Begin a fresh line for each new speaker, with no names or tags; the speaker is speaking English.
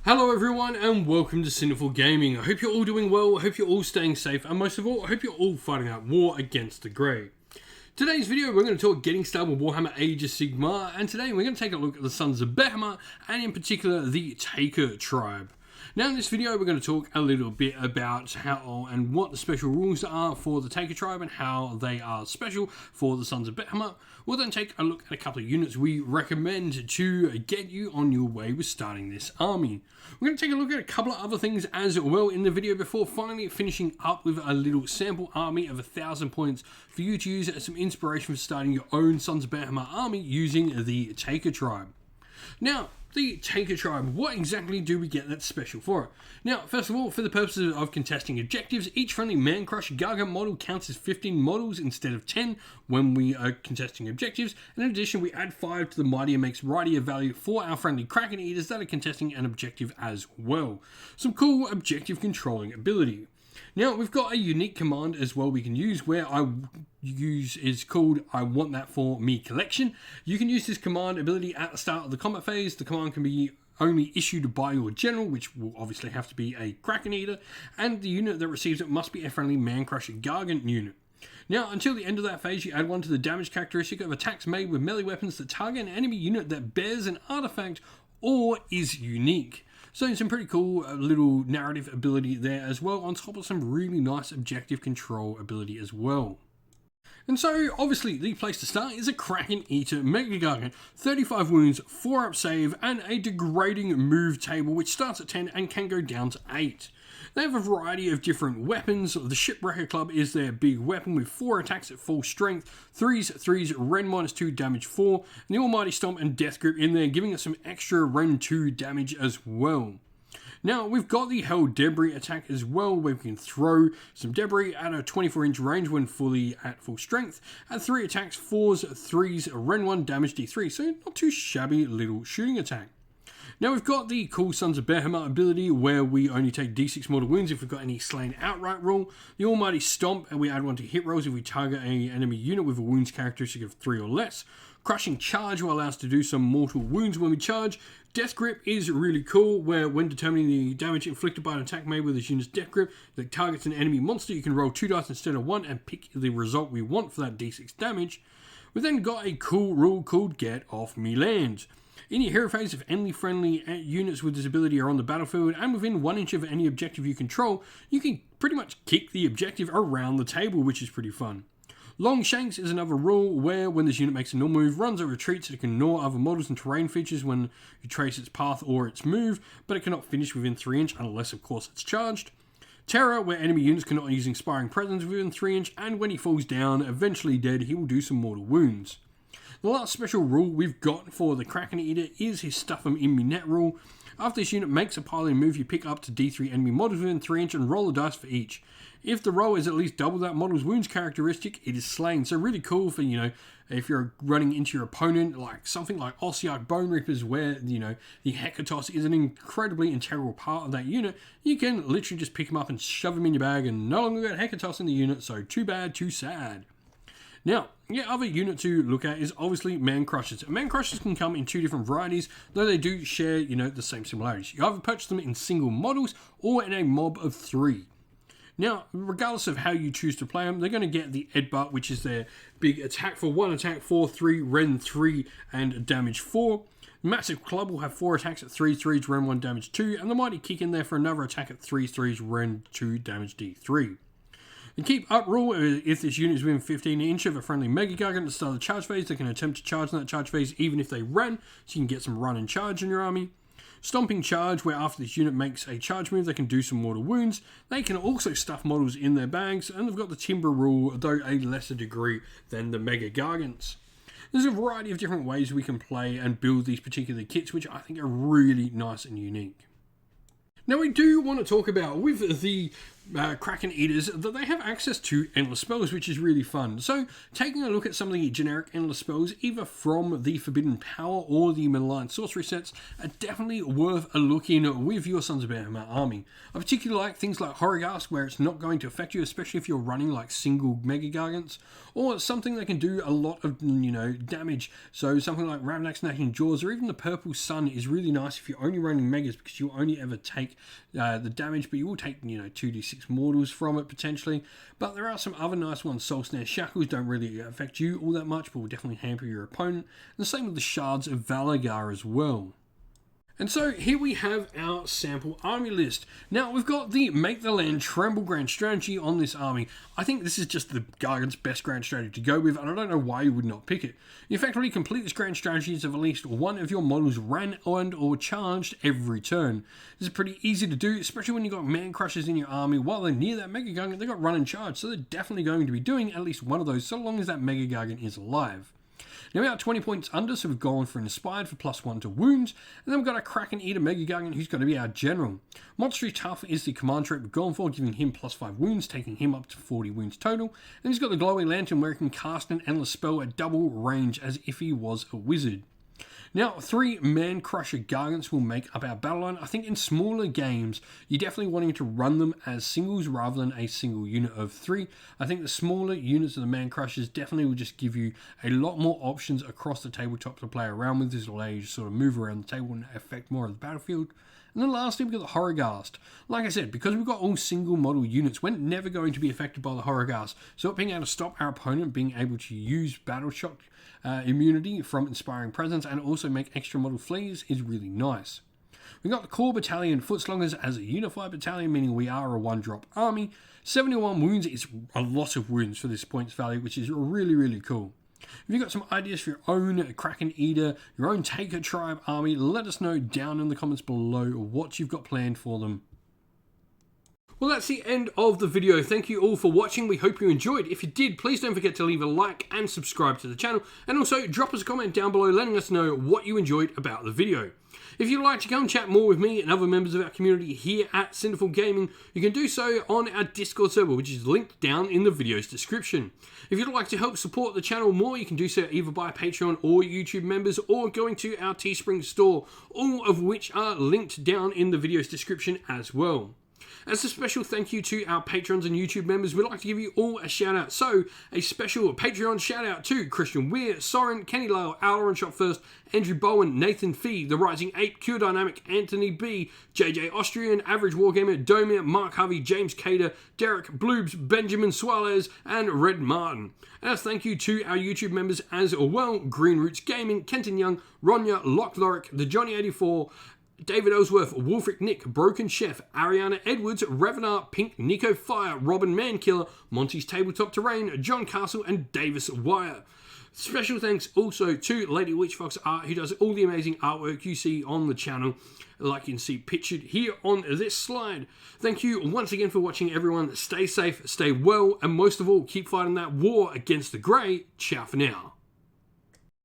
Hello everyone and welcome to Sinful Gaming. I hope you're all doing well, I hope you're all staying safe, and most of all, I hope you're all fighting out war against the grey. Today's video we're going to talk getting started with Warhammer Age of Sigmar, and today we're going to take a look at the Sons of Behemat, and in particular the Taker tribe. Now in this video we're going to talk a little bit about how and what the special rules are for the Taker tribe and how they are special for the Sons of Behemat. We'll then take a look at a couple of units we recommend to get you on your way with starting this army. We're going to take a look at a couple of other things as well in the video before finally finishing up with a little sample army of 1,000 points for you to use as some inspiration for starting your own Sons of Behemat army using the Taker tribe. Now, the Taker tribe, what exactly do we get that's special for it? Now, first of all, for the purposes of contesting objectives, each friendly man-crush gargant model counts as 15 models instead of 10 when we are contesting objectives. And in addition, we add 5 to the mightier makes rightier value for our friendly kraken eaters that are contesting an objective as well. Some cool objective controlling ability. Now, we've got a unique command as well we can use where is called I want that for me collection. You can use this command ability at the start of the combat phase. The command can be only issued by your general, which will obviously have to be a Kraken Eater, and the unit that receives it must be a friendly Man-Crusher Gargant unit. Now, until the end of that phase, you add 1 to the damage characteristic of attacks made with melee weapons that target an enemy unit that bears an artifact or is unique. So some pretty cool little narrative ability there as well, on top of some really nice objective control ability as well. And so, obviously, the place to start is a Kraken Eater Mega Gargant, 35 wounds, 4 up save, and a degrading move table which starts at 10 and can go down to 8. They have a variety of different weapons. The Shipwrecker Club is their big weapon with 4 attacks at full strength, 3s, Ren -2, damage 4, and the Almighty Stomp and Death Grip in there, giving us some extra Ren 2 damage as well. Now, we've got the Hell Debris attack as well, where we can throw some debris at a 24-inch range when fully at full strength. At 3 attacks, 4s, 3s, Ren 1, damage D3, so not too shabby little shooting attack. Now we've got the cool Sons of Behemat ability where we only take D6 mortal wounds if we've got any slain outright rule. The Almighty Stomp, and we add 1 to hit rolls if we target an enemy unit with a wounds characteristic of 3 or less. Crushing Charge will allow us to do some mortal wounds when we charge. Death Grip is really cool, where when determining the damage inflicted by an attack made with this unit's Death Grip that targets an enemy monster, you can roll 2 dice instead of 1 and pick the result we want for that D6 damage. We've then got a cool rule called Get Off Me Land. In your hero phase, if any friendly units with this ability are on the battlefield and within 1 inch of any objective you control, you can pretty much kick the objective around the table, which is pretty fun. Long Shanks is another rule where when this unit makes a normal move, runs or retreats, it can gnaw other models and terrain features when you trace its path or its move, but it cannot finish within 3 inch unless of course it's charged. Terror, where enemy units cannot use Inspiring Presence within 3 inch, and when he falls down, eventually dead, he will do some mortal wounds. The last special rule we've got for the Kraken Eater is his Stuff 'em in me net rule. After this unit makes a piling move, you pick up to D3 enemy models within 3 inch and roll a dice for each. If the roll is at least double that model's wounds characteristic, it is slain. So really cool for, if you're running into your opponent, like something like Ossiarch Bone Reapers, where, the Hecatos is an incredibly integral part of that unit. You can literally just pick him up and shove him in your bag and no longer got Hecatos in the unit, so too bad, too sad. Now, the other unit to look at is obviously Man-Crushers. Man-Crushers can come in 2 different varieties, though they do share, the same similarities. You either purchase them in single models or in a mob of 3. Now, regardless of how you choose to play them, they're going to get the Edbutt, which is their big attack for 1, attack 4, 3, Ren 3, and damage 4. Massive Club will have 4 attacks at 3, 3s, Ren 1, damage 2, and the Mighty Kick in there for another attack at 3, 3s, Ren 2, damage D3. The Keep Up rule, if this unit is within 15 inch of a friendly Mega Gargant at the start of the charge phase, they can attempt to charge in that charge phase even if they ran, so you can get some run and charge in your army. Stomping Charge, where after this unit makes a charge move, they can do some mortal wounds. They can also stuff models in their bags, and they've got the Timber rule, though a lesser degree than the Mega Gargants. There's a variety of different ways we can play and build these particular kits, which I think are really nice and unique. Now we do want to talk about, with the Kraken Eaters that they have access to endless spells, which is really fun. So taking a look at some of the generic endless spells, either from the Forbidden Power or the Malign Sorcery sets, are definitely worth a look in with your Sons of Behemat army. I particularly like things like Horrorghast, where it's not going to affect you, especially if you're running like single Mega Gargants, or something that can do a lot of, damage. So something like Ravnax Jaws, or even the Purple Sun is really nice if you're only running Megas, because you only ever take the damage, but you will take 2d6 mortals from it potentially. But there are some other nice ones. Soul Snare Shackles don't really affect you all that much, but will definitely hamper your opponent. And the same with the Shards of Valagar as well. And so here we have our sample army list. Now we've got the Make the Land Tremble Grand strategy on this army. I think this is just the Gargant's best grand strategy to go with, and I don't know why you would not pick it. You effectively complete this grand strategy if at least one of your models ran and or charged every turn. This is pretty easy to do, especially when you've got Man Crushers in your army. While they're near that Mega Gargant, they've got run and charge, so they're definitely going to be doing at least one of those so long as that Mega Gargant is alive. Now we are 20 points under, so we've gone for an Inspired for +1 to wounds, and then we've got a Kraken Eater Mega Gargant who's going to be our general. Monstrous Tough is the command trait we've gone for, giving him +5 wounds, taking him up to 40 wounds total. And he's got the Glowy Lantern where he can cast an endless spell at double range as if he was a wizard. Now, 3 Man Crusher Gargants will make up our battle line. I think in smaller games, you're definitely wanting to run them as singles rather than a single unit of 3. I think the smaller units of the Man Crushers definitely will just give you a lot more options across the tabletop to play around with. This will allow you to sort of move around the table and affect more of the battlefield. And then lastly, we've got the Horrorghast. Like I said, because we've got all single model units, we're never going to be affected by the Horrorghast. So it being able to stop our opponent being able to use Battle Shock immunity from Inspiring Presence and also make extra model fleas is really nice. We've got the Core Battalion Footslongers as a unified battalion, meaning we are a 1-drop army. 71 wounds is a lot of wounds for this points value, which is really, really cool. If you've got some ideas for your own Kraken Eater, your own Taker Tribe army, let us know down in the comments below what you've got planned for them. Well, that's the end of the video. Thank you all for watching. We hope you enjoyed. If you did, please don't forget to leave a like and subscribe to the channel. And also drop us a comment down below letting us know what you enjoyed about the video. If you'd like to come and chat more with me and other members of our community here at Sinful Gaming, you can do so on our Discord server, which is linked down in the video's description. If you'd like to help support the channel more, you can do so either by Patreon or YouTube members or going to our Teespring store, all of which are linked down in the video's description as well. As a special thank you to our patrons and YouTube members, we'd like to give you all a shout out. So, a special Patreon shout out to Christian Weir, Soren, Kenny Lyle, Our Shot First, Andrew Bowen, Nathan Fee, The Rising Ape, Q Dynamic, Anthony B, JJ Austrian, Average Wargamer, Domir, Mark Harvey, James Cader, Derek, Bloobs, Benjamin Suarez, and Red Martin. And as thank you to our YouTube members as well, Green Roots Gaming, Kenton Young, Ronya, Lock Lorick, The Johnny 84, David Ellsworth, Wolfric Nick, Broken Chef, Ariana Edwards, Revenar, Pink, Nico Fire, Robin Mankiller, Monty's Tabletop Terrain, John Castle, and Davis Wire. Special thanks also to Lady Witchfox Art, who does all the amazing artwork you see on the channel, like you can see pictured here on this slide. Thank you once again for watching, everyone. Stay safe, stay well, and most of all, keep fighting that war against the grey. Ciao for now.